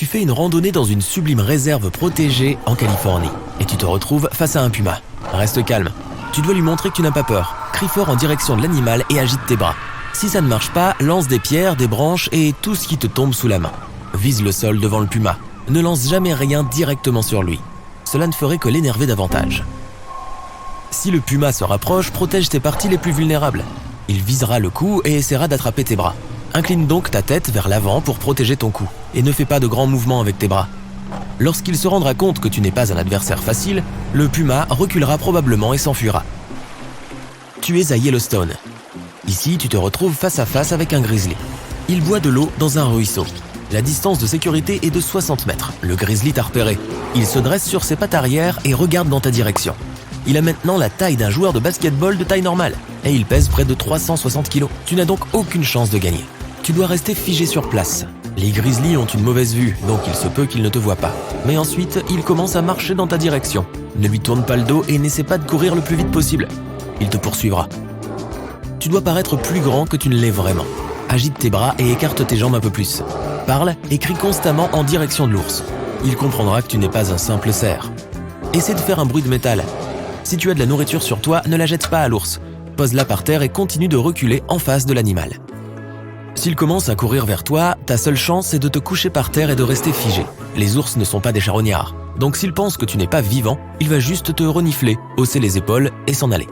Tu fais une randonnée dans une sublime réserve protégée en Californie et tu te retrouves face à un puma. Reste calme. Tu dois lui montrer que tu n'as pas peur. Crie fort en direction de l'animal et agite tes bras. Si ça ne marche pas, lance des pierres, des branches et tout ce qui te tombe sous la main. Vise le sol devant le puma. Ne lance jamais rien directement sur lui. Cela ne ferait que l'énerver davantage. Si le puma se rapproche, protège tes parties les plus vulnérables. Il visera le cou et essaiera d'attraper tes bras. Incline donc ta tête vers l'avant pour protéger ton cou et ne fais pas de grands mouvements avec tes bras. Lorsqu'il se rendra compte que tu n'es pas un adversaire facile, le puma reculera probablement et s'enfuira. Tu es à Yellowstone. Ici, tu te retrouves face à face avec un grizzly. Il boit de l'eau dans un ruisseau. La distance de sécurité est de 60 mètres. Le grizzly t'a repéré. Il se dresse sur ses pattes arrière et regarde dans ta direction. Il a maintenant la taille d'un joueur de basketball de taille normale et il pèse près de 360 kg. Tu n'as donc aucune chance de gagner. Tu dois rester figé sur place. Les grizzlies ont une mauvaise vue, donc il se peut qu'ils ne te voient pas. Mais ensuite, il commence à marcher dans ta direction. Ne lui tourne pas le dos et n'essaie pas de courir le plus vite possible. Il te poursuivra. Tu dois paraître plus grand que tu ne l'es vraiment. Agite tes bras et écarte tes jambes un peu plus. Parle et crie constamment en direction de l'ours. Il comprendra que tu n'es pas un simple cerf. Essaie de faire un bruit de métal. Si tu as de la nourriture sur toi, ne la jette pas à l'ours. Pose-la par terre et continue de reculer en face de l'animal. S'il commence à courir vers toi, ta seule chance est de te coucher par terre et de rester figé. Les ours ne sont pas des charognards. Donc s'il pense que tu n'es pas vivant, il va juste te renifler, hausser les épaules et s'en aller.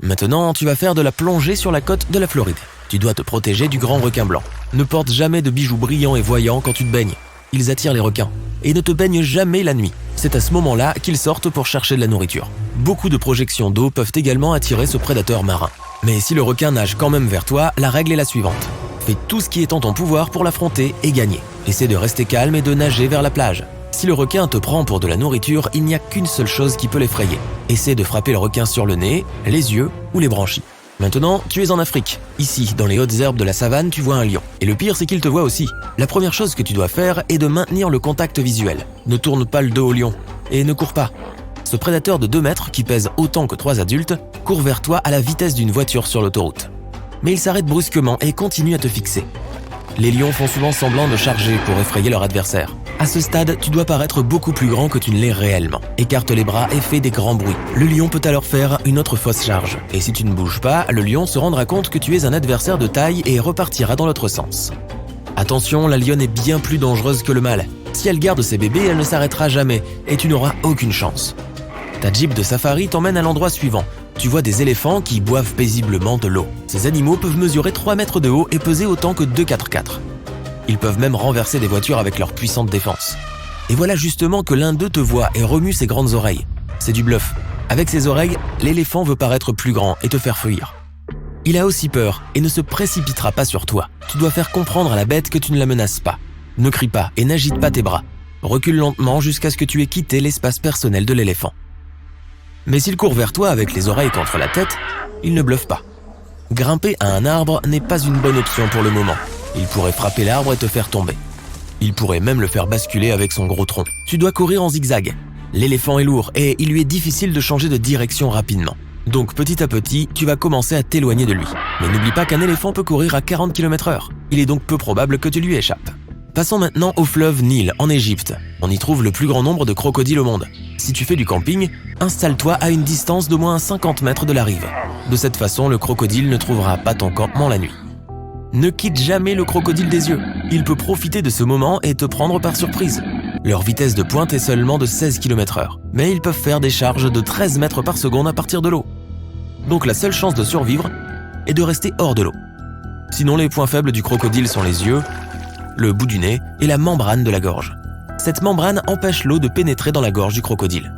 Maintenant, tu vas faire de la plongée sur la côte de la Floride. Tu dois te protéger du grand requin blanc. Ne porte jamais de bijoux brillants et voyants quand tu te baignes. Ils attirent les requins. Et ne te baigne jamais la nuit. C'est à ce moment-là qu'ils sortent pour chercher de la nourriture. Beaucoup de projections d'eau peuvent également attirer ce prédateur marin. Mais si le requin nage quand même vers toi, la règle est la suivante. Fais tout ce qui est en ton pouvoir pour l'affronter et gagner. Essaie de rester calme et de nager vers la plage. Si le requin te prend pour de la nourriture, il n'y a qu'une seule chose qui peut l'effrayer. Essaie de frapper le requin sur le nez, les yeux ou les branchies. Maintenant, tu es en Afrique. Ici, dans les hautes herbes de la savane, tu vois un lion. Et le pire, c'est qu'il te voit aussi. La première chose que tu dois faire est de maintenir le contact visuel. Ne tourne pas le dos au lion. Et ne cours pas. Ce prédateur de 2 mètres, qui pèse autant que 3 adultes, court vers toi à la vitesse d'une voiture sur l'autoroute. Mais il s'arrête brusquement et continue à te fixer. Les lions font souvent semblant de charger pour effrayer leur adversaire. À ce stade, tu dois paraître beaucoup plus grand que tu ne l'es réellement. Écarte les bras et fais des grands bruits. Le lion peut alors faire une autre fausse charge. Et si tu ne bouges pas, le lion se rendra compte que tu es un adversaire de taille et repartira dans l'autre sens. Attention, la lionne est bien plus dangereuse que le mâle. Si elle garde ses bébés, elle ne s'arrêtera jamais et tu n'auras aucune chance. Ta Jeep de safari t'emmène à l'endroit suivant. Tu vois des éléphants qui boivent paisiblement de l'eau. Ces animaux peuvent mesurer 3 mètres de haut et peser autant que 2 4x4. Ils peuvent même renverser des voitures avec leur puissante défense. Et voilà justement que l'un d'eux te voit et remue ses grandes oreilles. C'est du bluff. Avec ses oreilles, l'éléphant veut paraître plus grand et te faire fuir. Il a aussi peur et ne se précipitera pas sur toi. Tu dois faire comprendre à la bête que tu ne la menaces pas. Ne crie pas et n'agite pas tes bras. Recule lentement jusqu'à ce que tu aies quitté l'espace personnel de l'éléphant. Mais s'il court vers toi avec les oreilles contre la tête, il ne bluffe pas. Grimper à un arbre n'est pas une bonne option pour le moment. Il pourrait frapper l'arbre et te faire tomber. Il pourrait même le faire basculer avec son gros tronc. Tu dois courir en zigzag. L'éléphant est lourd et il lui est difficile de changer de direction rapidement. Donc petit à petit, tu vas commencer à t'éloigner de lui. Mais n'oublie pas qu'un éléphant peut courir à 40 km/h. Il est donc peu probable que tu lui échappes. Passons maintenant au fleuve Nil, en Égypte. On y trouve le plus grand nombre de crocodiles au monde. Si tu fais du camping, installe-toi à une distance d'au moins 50 mètres de la rive. De cette façon, le crocodile ne trouvera pas ton campement la nuit. Ne quitte jamais le crocodile des yeux. Il peut profiter de ce moment et te prendre par surprise. Leur vitesse de pointe est seulement de 16 km/h, mais ils peuvent faire des charges de 13 mètres par seconde à partir de l'eau. Donc la seule chance de survivre est de rester hors de l'eau. Sinon, les points faibles du crocodile sont les yeux, le bout du nez et la membrane de la gorge. Cette membrane empêche l'eau de pénétrer dans la gorge du crocodile.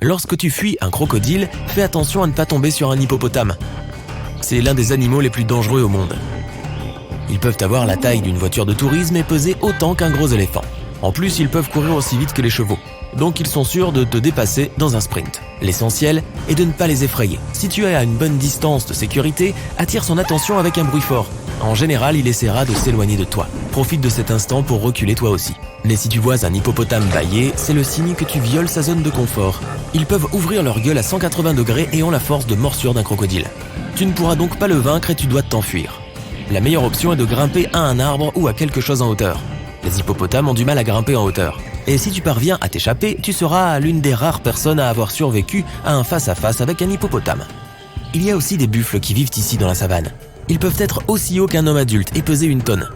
Lorsque tu fuis un crocodile, fais attention à ne pas tomber sur un hippopotame. C'est l'un des animaux les plus dangereux au monde. Ils peuvent avoir la taille d'une voiture de tourisme et peser autant qu'un gros éléphant. En plus, ils peuvent courir aussi vite que les chevaux. Donc ils sont sûrs de te dépasser dans un sprint. L'essentiel est de ne pas les effrayer. Si tu es à une bonne distance de sécurité, attire son attention avec un bruit fort. En général, il essaiera de s'éloigner de toi. Profite de cet instant pour reculer toi aussi. Mais si tu vois un hippopotame bâiller, c'est le signe que tu violes sa zone de confort. Ils peuvent ouvrir leur gueule à 180 degrés et ont la force de morsure d'un crocodile. Tu ne pourras donc pas le vaincre et tu dois t'enfuir. La meilleure option est de grimper à un arbre ou à quelque chose en hauteur. Les hippopotames ont du mal à grimper en hauteur. Et si tu parviens à t'échapper, tu seras l'une des rares personnes à avoir survécu à un face-à-face avec un hippopotame. Il y a aussi des buffles qui vivent ici dans la savane. Ils peuvent être aussi hauts qu'un homme adulte et peser 1 tonne.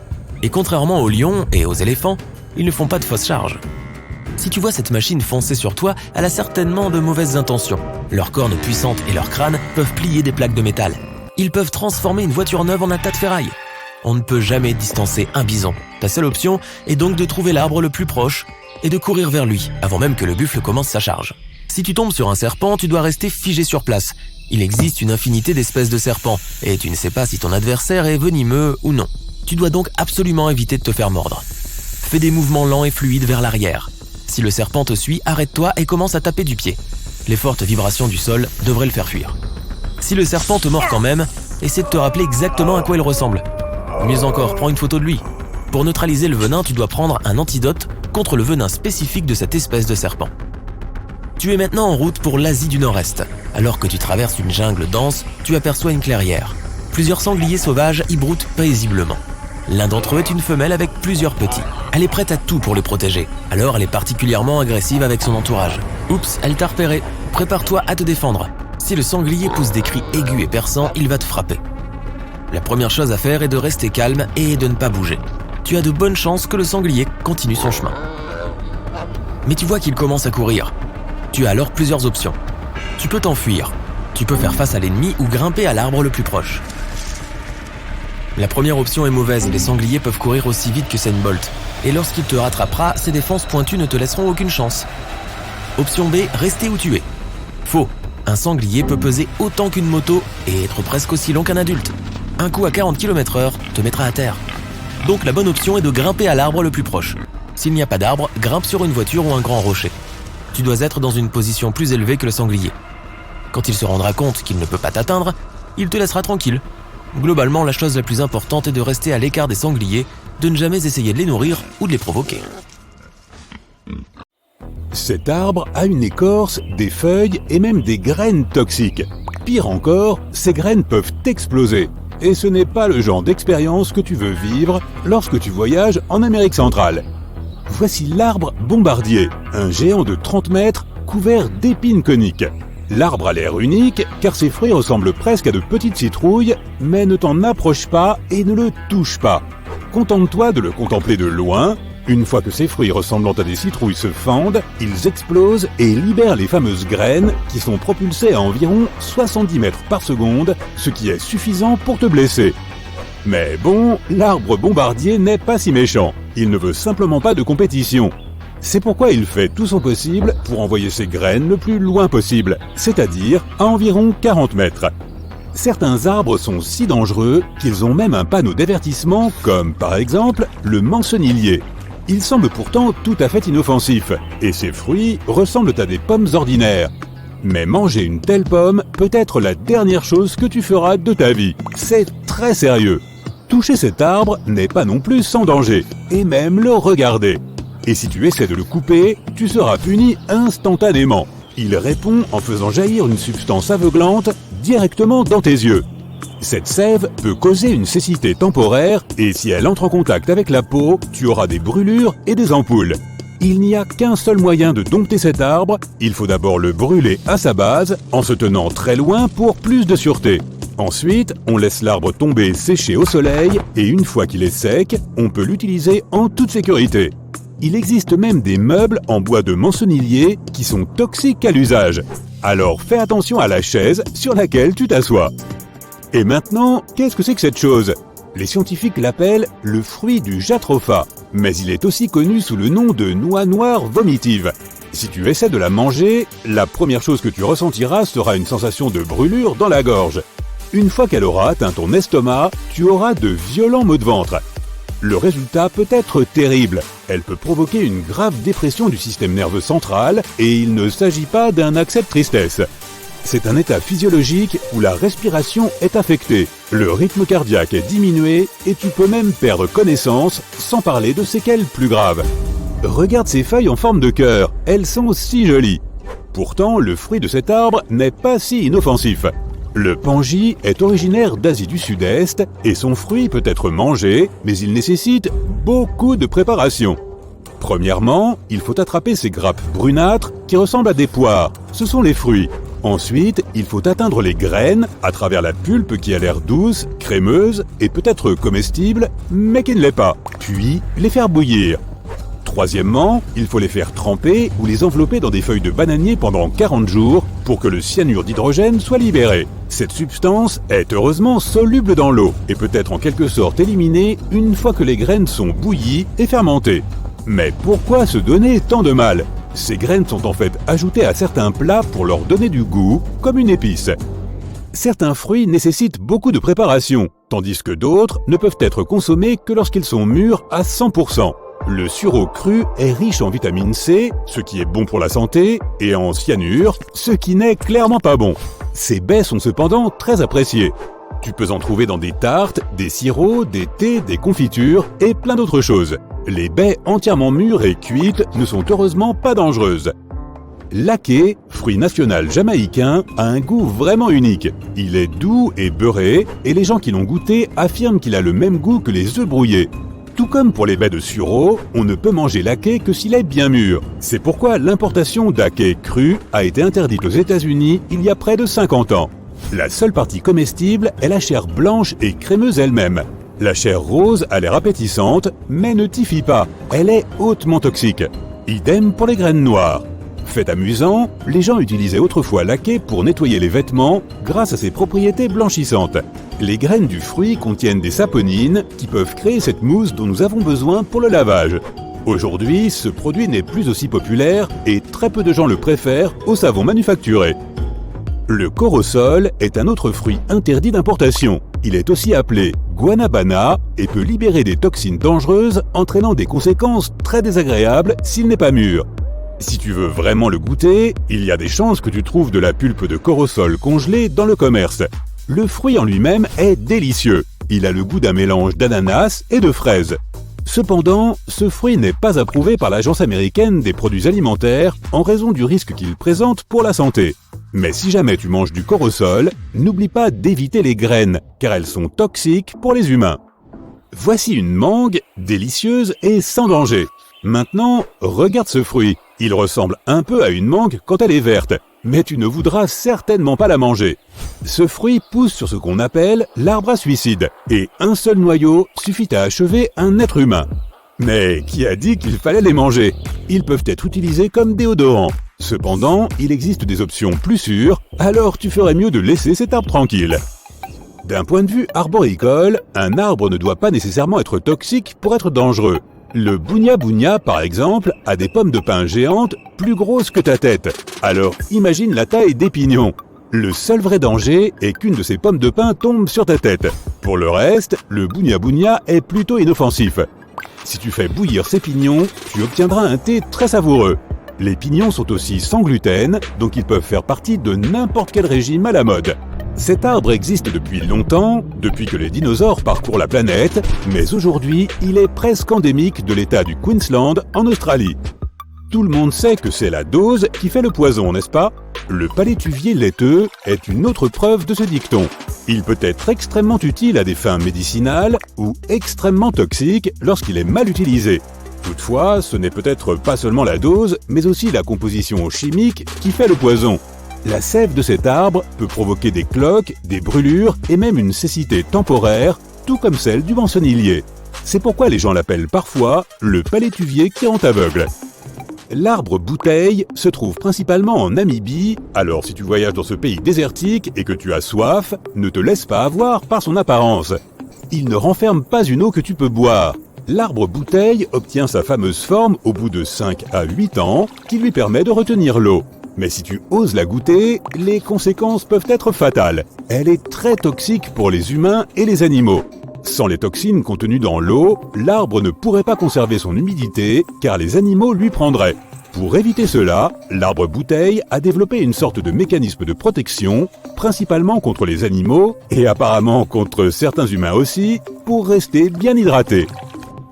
Et contrairement aux lions et aux éléphants, ils ne font pas de fausses charges. Si tu vois cette machine foncer sur toi, elle a certainement de mauvaises intentions. Leurs cornes puissantes et leurs crânes peuvent plier des plaques de métal. Ils peuvent transformer une voiture neuve en un tas de ferraille. On ne peut jamais distancer un bison. Ta seule option est donc de trouver l'arbre le plus proche et de courir vers lui, avant même que le buffle commence sa charge. Si tu tombes sur un serpent, tu dois rester figé sur place. Il existe une infinité d'espèces de serpents, et tu ne sais pas si ton adversaire est venimeux ou non. Tu dois donc absolument éviter de te faire mordre. Fais des mouvements lents et fluides vers l'arrière. Si le serpent te suit, arrête-toi et commence à taper du pied. Les fortes vibrations du sol devraient le faire fuir. Si le serpent te mord quand même, essaie de te rappeler exactement à quoi il ressemble. Mieux encore, prends une photo de lui. Pour neutraliser le venin, tu dois prendre un antidote contre le venin spécifique de cette espèce de serpent. Tu es maintenant en route pour l'Asie du Nord-Est. Alors que tu traverses une jungle dense, tu aperçois une clairière. Plusieurs sangliers sauvages y broutent paisiblement. L'un d'entre eux est une femelle avec plusieurs petits. Elle est prête à tout pour les protéger, alors elle est particulièrement agressive avec son entourage. Oups, elle t'a repéré. Prépare-toi à te défendre. Si le sanglier pousse des cris aigus et perçants, il va te frapper. La première chose à faire est de rester calme et de ne pas bouger. Tu as de bonnes chances que le sanglier continue son chemin. Mais tu vois qu'il commence à courir. Tu as alors plusieurs options. Tu peux t'enfuir. Tu peux faire face à l'ennemi ou grimper à l'arbre le plus proche. La première option est mauvaise, les sangliers peuvent courir aussi vite que Usain Bolt. Et lorsqu'il te rattrapera, ses défenses pointues ne te laisseront aucune chance. Option B, rester où tu es. Faux. Un sanglier peut peser autant qu'une moto et être presque aussi long qu'un adulte. Un coup à 40 km/h te mettra à terre. Donc la bonne option est de grimper à l'arbre le plus proche. S'il n'y a pas d'arbre, grimpe sur une voiture ou un grand rocher. Tu dois être dans une position plus élevée que le sanglier. Quand il se rendra compte qu'il ne peut pas t'atteindre, il te laissera tranquille. Globalement, la chose la plus importante est de rester à l'écart des sangliers, de ne jamais essayer de les nourrir ou de les provoquer. Cet arbre a une écorce, des feuilles et même des graines toxiques. Pire encore, ces graines peuvent exploser. Et ce n'est pas le genre d'expérience que tu veux vivre lorsque tu voyages en Amérique centrale. Voici l'arbre bombardier, un géant de 30 mètres couvert d'épines coniques. L'arbre a l'air unique car ses fruits ressemblent presque à de petites citrouilles, mais ne t'en approche pas et ne le touche pas. Contente-toi de le contempler de loin. Une fois que ces fruits ressemblant à des citrouilles se fendent, ils explosent et libèrent les fameuses graines qui sont propulsées à environ 70 mètres par seconde, ce qui est suffisant pour te blesser. Mais bon, l'arbre bombardier n'est pas si méchant. Il ne veut simplement pas de compétition. C'est pourquoi il fait tout son possible pour envoyer ses graines le plus loin possible, c'est-à-dire à environ 40 mètres. Certains arbres sont si dangereux qu'ils ont même un panneau d'avertissement, comme par exemple le mançonnier. Il semble pourtant tout à fait inoffensif, et ses fruits ressemblent à des pommes ordinaires. Mais manger une telle pomme peut être la dernière chose que tu feras de ta vie. C'est très sérieux. Toucher cet arbre n'est pas non plus sans danger, et même le regarder. Et si tu essaies de le couper, tu seras puni instantanément. Il répond en faisant jaillir une substance aveuglante directement dans tes yeux. Cette sève peut causer une cécité temporaire et si elle entre en contact avec la peau, tu auras des brûlures et des ampoules. Il n'y a qu'un seul moyen de dompter cet arbre, il faut d'abord le brûler à sa base en se tenant très loin pour plus de sûreté. Ensuite, on laisse l'arbre tomber sécher au soleil et une fois qu'il est sec, on peut l'utiliser en toute sécurité. Il existe même des meubles en bois de mançonnier qui sont toxiques à l'usage. Alors fais attention à la chaise sur laquelle tu t'assois. Et maintenant, qu'est-ce que c'est que cette chose ? Les scientifiques l'appellent le fruit du jatropha, mais il est aussi connu sous le nom de noix noire vomitive. Si tu essaies de la manger, la première chose que tu ressentiras sera une sensation de brûlure dans la gorge. Une fois qu'elle aura atteint ton estomac, tu auras de violents maux de ventre. Le résultat peut être terrible. Elle peut provoquer une grave dépression du système nerveux central et il ne s'agit pas d'un accès de tristesse. C'est un état physiologique où la respiration est affectée, le rythme cardiaque est diminué et tu peux même perdre connaissance, sans parler de séquelles plus graves. Regarde ces feuilles en forme de cœur, elles sont si jolies. Pourtant, le fruit de cet arbre n'est pas si inoffensif. Le pangi est originaire d'Asie du Sud-Est et son fruit peut être mangé, mais il nécessite beaucoup de préparation. Premièrement, il faut attraper ces grappes brunâtres qui ressemblent à des poires. Ce sont les fruits. Ensuite, il faut atteindre les graines à travers la pulpe qui a l'air douce, crémeuse et peut-être comestible, mais qui ne l'est pas. Puis, les faire bouillir. Troisièmement, il faut les faire tremper ou les envelopper dans des feuilles de bananier pendant 40 jours pour que le cyanure d'hydrogène soit libéré. Cette substance est heureusement soluble dans l'eau et peut être en quelque sorte éliminée une fois que les graines sont bouillies et fermentées. Mais pourquoi se donner tant de mal ? Ces graines sont en fait ajoutées à certains plats pour leur donner du goût, comme une épice. Certains fruits nécessitent beaucoup de préparation, tandis que d'autres ne peuvent être consommés que lorsqu'ils sont mûrs à 100%. Le sureau cru est riche en vitamine C, ce qui est bon pour la santé, et en cyanure, ce qui n'est clairement pas bon. Ces baies sont cependant très appréciées. Tu peux en trouver dans des tartes, des sirops, des thés, des confitures et plein d'autres choses. Les baies entièrement mûres et cuites ne sont heureusement pas dangereuses. L'aké, fruit national jamaïcain, a un goût vraiment unique. Il est doux et beurré, et les gens qui l'ont goûté affirment qu'il a le même goût que les œufs brouillés. Tout comme pour les baies de sureau, on ne peut manger l'aké que s'il est bien mûr. C'est pourquoi l'importation d'aké cru a été interdite aux États-Unis il y a près de 50 ans. La seule partie comestible est la chair blanche et crémeuse elle-même. La chair rose a l'air appétissante, mais ne typhie pas. Elle est hautement toxique. Idem pour les graines noires. Fait amusant, les gens utilisaient autrefois l'aké pour nettoyer les vêtements grâce à ses propriétés blanchissantes. Les graines du fruit contiennent des saponines qui peuvent créer cette mousse dont nous avons besoin pour le lavage. Aujourd'hui, ce produit n'est plus aussi populaire et très peu de gens le préfèrent au savon manufacturé. Le corosol est un autre fruit interdit d'importation. Il est aussi appelé guanabana et peut libérer des toxines dangereuses entraînant des conséquences très désagréables s'il n'est pas mûr. Si tu veux vraiment le goûter, il y a des chances que tu trouves de la pulpe de corosol congelée dans le commerce. Le fruit en lui-même est délicieux. Il a le goût d'un mélange d'ananas et de fraises. Cependant, ce fruit n'est pas approuvé par l'Agence américaine des produits alimentaires en raison du risque qu'il présente pour la santé. Mais si jamais tu manges du corosol, n'oublie pas d'éviter les graines, car elles sont toxiques pour les humains. Voici une mangue délicieuse et sans danger. Maintenant, regarde ce fruit. Il ressemble un peu à une mangue quand elle est verte, mais tu ne voudras certainement pas la manger. Ce fruit pousse sur ce qu'on appelle l'arbre à suicide, et un seul noyau suffit à achever un être humain. Mais qui a dit qu'il fallait les manger ? Ils peuvent être utilisés comme déodorants. Cependant, il existe des options plus sûres, alors tu ferais mieux de laisser cet arbre tranquille. D'un point de vue arboricole, un arbre ne doit pas nécessairement être toxique pour être dangereux. Le bougna-bougna, par exemple, a des pommes de pin géantes plus grosses que ta tête. Alors imagine la taille des pignons. Le seul vrai danger est qu'une de ces pommes de pin tombe sur ta tête. Pour le reste, le bougna-bougna est plutôt inoffensif. Si tu fais bouillir ces pignons, tu obtiendras un thé très savoureux. Les pignons sont aussi sans gluten, donc ils peuvent faire partie de n'importe quel régime à la mode. Cet arbre existe depuis longtemps, depuis que les dinosaures parcourent la planète, mais aujourd'hui, il est presque endémique de l'état du Queensland en Australie. Tout le monde sait que c'est la dose qui fait le poison, n'est-ce pas ? Le palétuvier laiteux est une autre preuve de ce dicton. Il peut être extrêmement utile à des fins médicinales ou extrêmement toxique lorsqu'il est mal utilisé. Toutefois, ce n'est peut-être pas seulement la dose, mais aussi la composition chimique qui fait le poison. La sève de cet arbre peut provoquer des cloques, des brûlures et même une cécité temporaire, tout comme celle du mançonnier. C'est pourquoi les gens l'appellent parfois le palétuvier qui rend aveugle. L'arbre bouteille se trouve principalement en Namibie, alors si tu voyages dans ce pays désertique et que tu as soif, ne te laisse pas avoir par son apparence. Il ne renferme pas une eau que tu peux boire. L'arbre bouteille obtient sa fameuse forme au bout de 5 à 8 ans, qui lui permet de retenir l'eau. Mais si tu oses la goûter, les conséquences peuvent être fatales. Elle est très toxique pour les humains et les animaux. Sans les toxines contenues dans l'eau, l'arbre ne pourrait pas conserver son humidité, car les animaux lui prendraient. Pour éviter cela, l'arbre bouteille a développé une sorte de mécanisme de protection, principalement contre les animaux, et apparemment contre certains humains aussi, pour rester bien hydraté.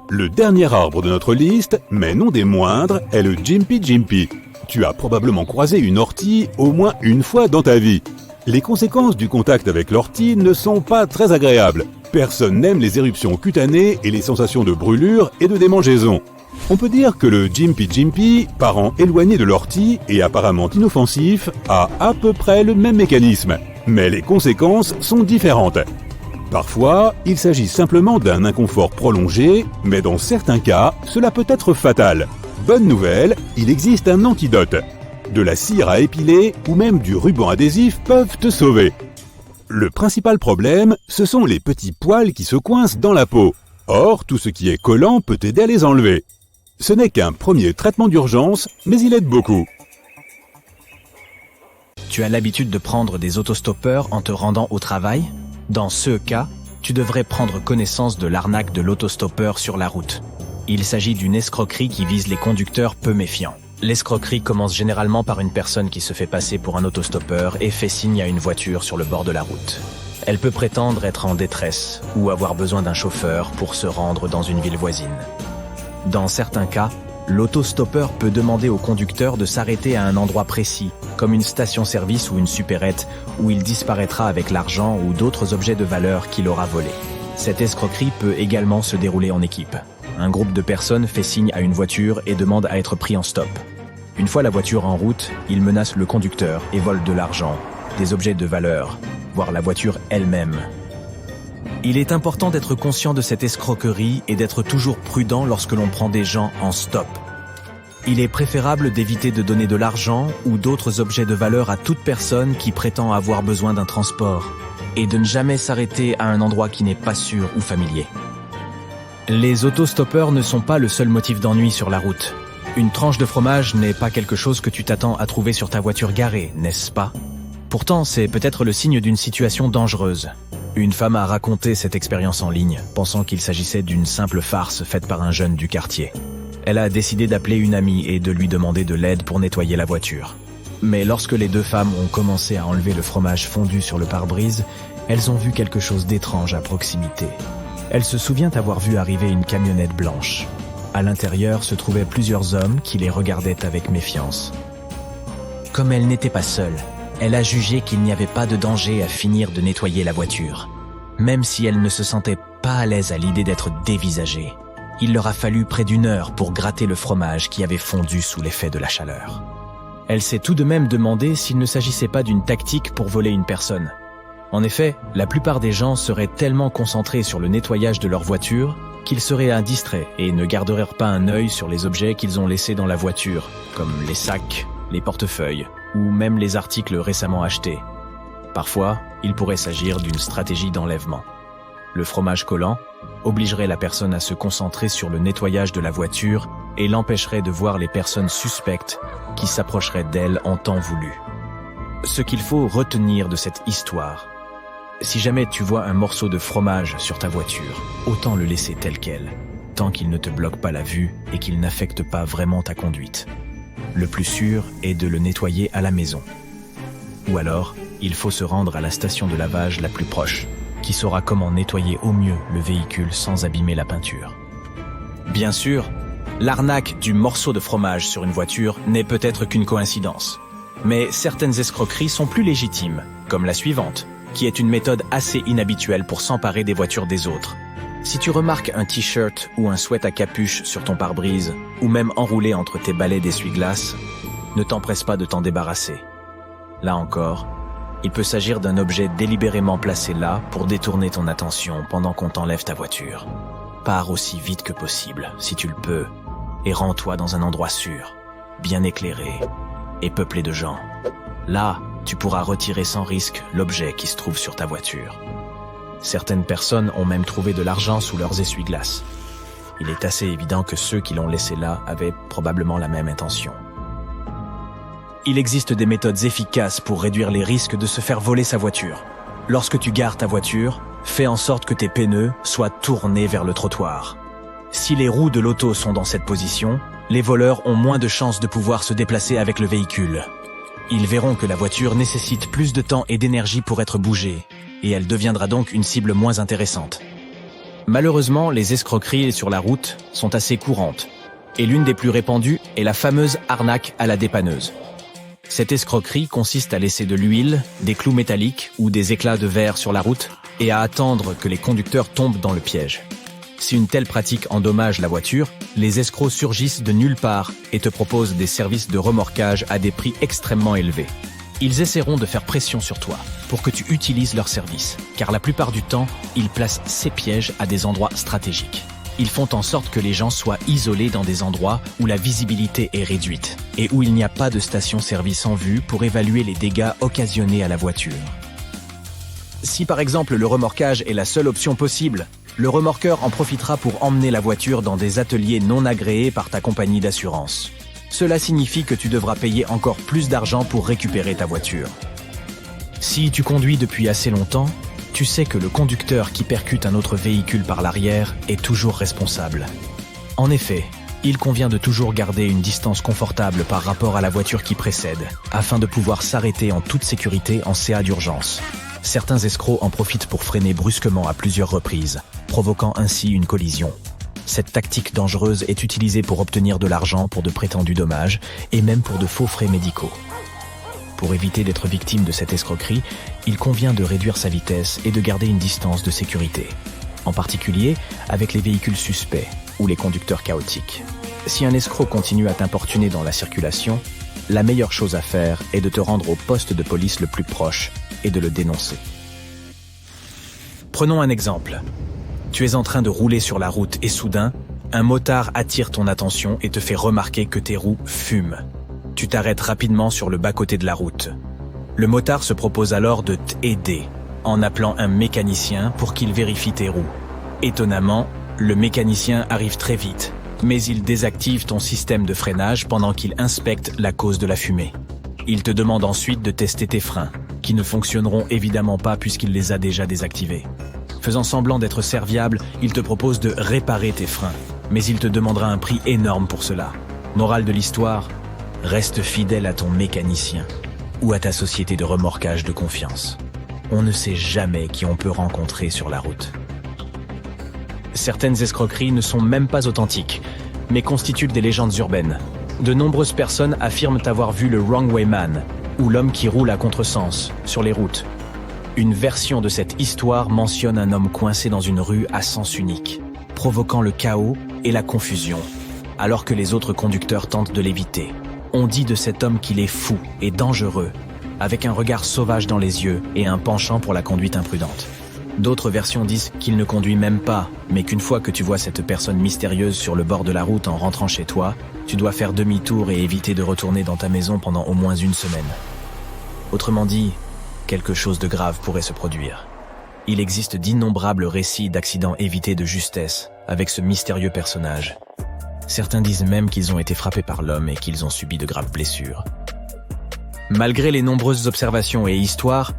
Le dernier arbre de notre liste, mais non des moindres, est le Gympie Gympie. Tu as probablement croisé une ortie au moins une fois dans ta vie. Les conséquences du contact avec l'ortie ne sont pas très agréables. Personne n'aime les éruptions cutanées et les sensations de brûlure et de démangeaison. On peut dire que le Jimpy Jimpy, parent éloigné de l'ortie et apparemment inoffensif, a à peu près le même mécanisme. Mais les conséquences sont différentes. Parfois, il s'agit simplement d'un inconfort prolongé, mais dans certains cas, cela peut être fatal. Bonne nouvelle, il existe un antidote. De la cire à épiler ou même du ruban adhésif peuvent te sauver. Le principal problème, ce sont les petits poils qui se coincent dans la peau. Or, tout ce qui est collant peut t'aider à les enlever. Ce n'est qu'un premier traitement d'urgence, mais il aide beaucoup. Tu as l'habitude de prendre des autostoppeurs en te rendant au travail? Dans ce cas, tu devrais prendre connaissance de l'arnaque de l'autostoppeur sur la route. Il s'agit d'une escroquerie qui vise les conducteurs peu méfiants. L'escroquerie commence généralement par une personne qui se fait passer pour un autostoppeur et fait signe à une voiture sur le bord de la route. Elle peut prétendre être en détresse ou avoir besoin d'un chauffeur pour se rendre dans une ville voisine. Dans certains cas, l'autostoppeur peut demander au conducteur de s'arrêter à un endroit précis, comme une station-service ou une supérette, où il disparaîtra avec l'argent ou d'autres objets de valeur qu'il aura volés. Cette escroquerie peut également se dérouler en équipe. Un groupe de personnes fait signe à une voiture et demande à être pris en stop. Une fois la voiture en route, ils menacent le conducteur et volent de l'argent, des objets de valeur, voire la voiture elle-même. Il est important d'être conscient de cette escroquerie et d'être toujours prudent lorsque l'on prend des gens en stop. Il est préférable d'éviter de donner de l'argent ou d'autres objets de valeur à toute personne qui prétend avoir besoin d'un transport, et de ne jamais s'arrêter à un endroit qui n'est pas sûr ou familier. Les autostoppeurs ne sont pas le seul motif d'ennui sur la route. Une tranche de fromage n'est pas quelque chose que tu t'attends à trouver sur ta voiture garée, n'est-ce pas? Pourtant, c'est peut-être le signe d'une situation dangereuse. Une femme a raconté cette expérience en ligne, pensant qu'il s'agissait d'une simple farce faite par un jeune du quartier. Elle a décidé d'appeler une amie et de lui demander de l'aide pour nettoyer la voiture. Mais lorsque les deux femmes ont commencé à enlever le fromage fondu sur le pare-brise, elles ont vu quelque chose d'étrange à proximité. Elle se souvient avoir vu arriver une camionnette blanche. À l'intérieur se trouvaient plusieurs hommes qui les regardaient avec méfiance. Comme elle n'était pas seule, elle a jugé qu'il n'y avait pas de danger à finir de nettoyer la voiture. Même si elle ne se sentait pas à l'aise à l'idée d'être dévisagée, il leur a fallu près d'1 heure pour gratter le fromage qui avait fondu sous l'effet de la chaleur. Elle s'est tout de même demandé s'il ne s'agissait pas d'une tactique pour voler une personne. En effet, la plupart des gens seraient tellement concentrés sur le nettoyage de leur voiture qu'ils seraient indistraits et ne garderaient pas un œil sur les objets qu'ils ont laissés dans la voiture, comme les sacs, les portefeuilles ou même les articles récemment achetés. Parfois, il pourrait s'agir d'une stratégie d'enlèvement. Le fromage collant obligerait la personne à se concentrer sur le nettoyage de la voiture et l'empêcherait de voir les personnes suspectes qui s'approcheraient d'elle en temps voulu. Ce qu'il faut retenir de cette histoire, si jamais tu vois un morceau de fromage sur ta voiture, autant le laisser tel quel, tant qu'il ne te bloque pas la vue et qu'il n'affecte pas vraiment ta conduite. Le plus sûr est de le nettoyer à la maison. Ou alors, il faut se rendre à la station de lavage la plus proche, qui saura comment nettoyer au mieux le véhicule sans abîmer la peinture. Bien sûr, l'arnaque du morceau de fromage sur une voiture n'est peut-être qu'une coïncidence. Mais certaines escroqueries sont plus légitimes, comme la suivante, qui est une méthode assez inhabituelle pour s'emparer des voitures des autres. Si tu remarques un t-shirt ou un sweat à capuche sur ton pare-brise, ou même enroulé entre tes balais d'essuie-glace, ne t'empresse pas de t'en débarrasser. Là encore, il peut s'agir d'un objet délibérément placé là pour détourner ton attention pendant qu'on t'enlève ta voiture. Pars aussi vite que possible, si tu le peux, et rends-toi dans un endroit sûr, bien éclairé et peuplé de gens. Là, tu pourras retirer sans risque l'objet qui se trouve sur ta voiture. Certaines personnes ont même trouvé de l'argent sous leurs essuie-glaces. Il est assez évident que ceux qui l'ont laissé là avaient probablement la même intention. Il existe des méthodes efficaces pour réduire les risques de se faire voler sa voiture. Lorsque tu gares ta voiture, fais en sorte que tes pneus soient tournés vers le trottoir. Si les roues de l'auto sont dans cette position, les voleurs ont moins de chances de pouvoir se déplacer avec le véhicule. Ils verront que la voiture nécessite plus de temps et d'énergie pour être bougée, et elle deviendra donc une cible moins intéressante. Malheureusement, les escroqueries sur la route sont assez courantes, et l'une des plus répandues est la fameuse arnaque à la dépanneuse. Cette escroquerie consiste à laisser de l'huile, des clous métalliques ou des éclats de verre sur la route et à attendre que les conducteurs tombent dans le piège. Si une telle pratique endommage la voiture, les escrocs surgissent de nulle part et te proposent des services de remorquage à des prix extrêmement élevés. Ils essaieront de faire pression sur toi pour que tu utilises leurs services, car la plupart du temps, ils placent ces pièges à des endroits stratégiques. Ils font en sorte que les gens soient isolés dans des endroits où la visibilité est réduite et où il n'y a pas de station-service en vue pour évaluer les dégâts occasionnés à la voiture. Si par exemple le remorquage est la seule option possible, le remorqueur en profitera pour emmener la voiture dans des ateliers non agréés par ta compagnie d'assurance. Cela signifie que tu devras payer encore plus d'argent pour récupérer ta voiture. Si tu conduis depuis assez longtemps, tu sais que le conducteur qui percute un autre véhicule par l'arrière est toujours responsable. En effet, il convient de toujours garder une distance confortable par rapport à la voiture qui précède, afin de pouvoir s'arrêter en toute sécurité en CA d'urgence. Certains escrocs en profitent pour freiner brusquement à plusieurs reprises, provoquant ainsi une collision. Cette tactique dangereuse est utilisée pour obtenir de l'argent pour de prétendus dommages et même pour de faux frais médicaux. Pour éviter d'être victime de cette escroquerie, il convient de réduire sa vitesse et de garder une distance de sécurité, en particulier avec les véhicules suspects ou les conducteurs chaotiques. Si un escroc continue à t'importuner dans la circulation, la meilleure chose à faire est de te rendre au poste de police le plus proche et de le dénoncer. Prenons un exemple. Tu es en train de rouler sur la route et soudain, un motard attire ton attention et te fait remarquer que tes roues fument. Tu t'arrêtes rapidement sur le bas-côté de la route. Le motard se propose alors de t'aider en appelant un mécanicien pour qu'il vérifie tes roues. Étonnamment, le mécanicien arrive très vite, mais il désactive ton système de freinage pendant qu'il inspecte la cause de la fumée. Il te demande ensuite de tester tes freins, qui ne fonctionneront évidemment pas puisqu'il les a déjà désactivés. Faisant semblant d'être serviable, il te propose de réparer tes freins, mais il te demandera un prix énorme pour cela. Morale de l'histoire, reste fidèle à ton mécanicien ou à ta société de remorquage de confiance. On ne sait jamais qui on peut rencontrer sur la route. Certaines escroqueries ne sont même pas authentiques, mais constituent des légendes urbaines. De nombreuses personnes affirment avoir vu le Wrong Way Man, ou l'homme qui roule à contresens, sur les routes. Une version de cette histoire mentionne un homme coincé dans une rue à sens unique, provoquant le chaos et la confusion, alors que les autres conducteurs tentent de l'éviter. On dit de cet homme qu'il est fou et dangereux, avec un regard sauvage dans les yeux et un penchant pour la conduite imprudente. D'autres versions disent qu'il ne conduit même pas, mais qu'une fois que tu vois cette personne mystérieuse sur le bord de la route en rentrant chez toi, tu dois faire demi-tour et éviter de retourner dans ta maison pendant au moins une semaine. Autrement dit, quelque chose de grave pourrait se produire. Il existe d'innombrables récits d'accidents évités de justesse avec ce mystérieux personnage. Certains disent même qu'ils ont été frappés par l'homme et qu'ils ont subi de graves blessures. Malgré les nombreuses observations et histoires,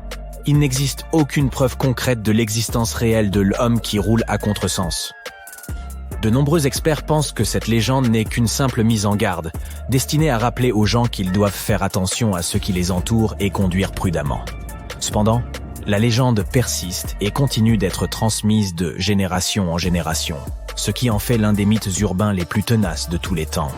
il n'existe aucune preuve concrète de l'existence réelle de l'homme qui roule à contresens. De nombreux experts pensent que cette légende n'est qu'une simple mise en garde, destinée à rappeler aux gens qu'ils doivent faire attention à ceux qui les entourent et conduire prudemment. Cependant, la légende persiste et continue d'être transmise de génération en génération, ce qui en fait l'un des mythes urbains les plus tenaces de tous les temps.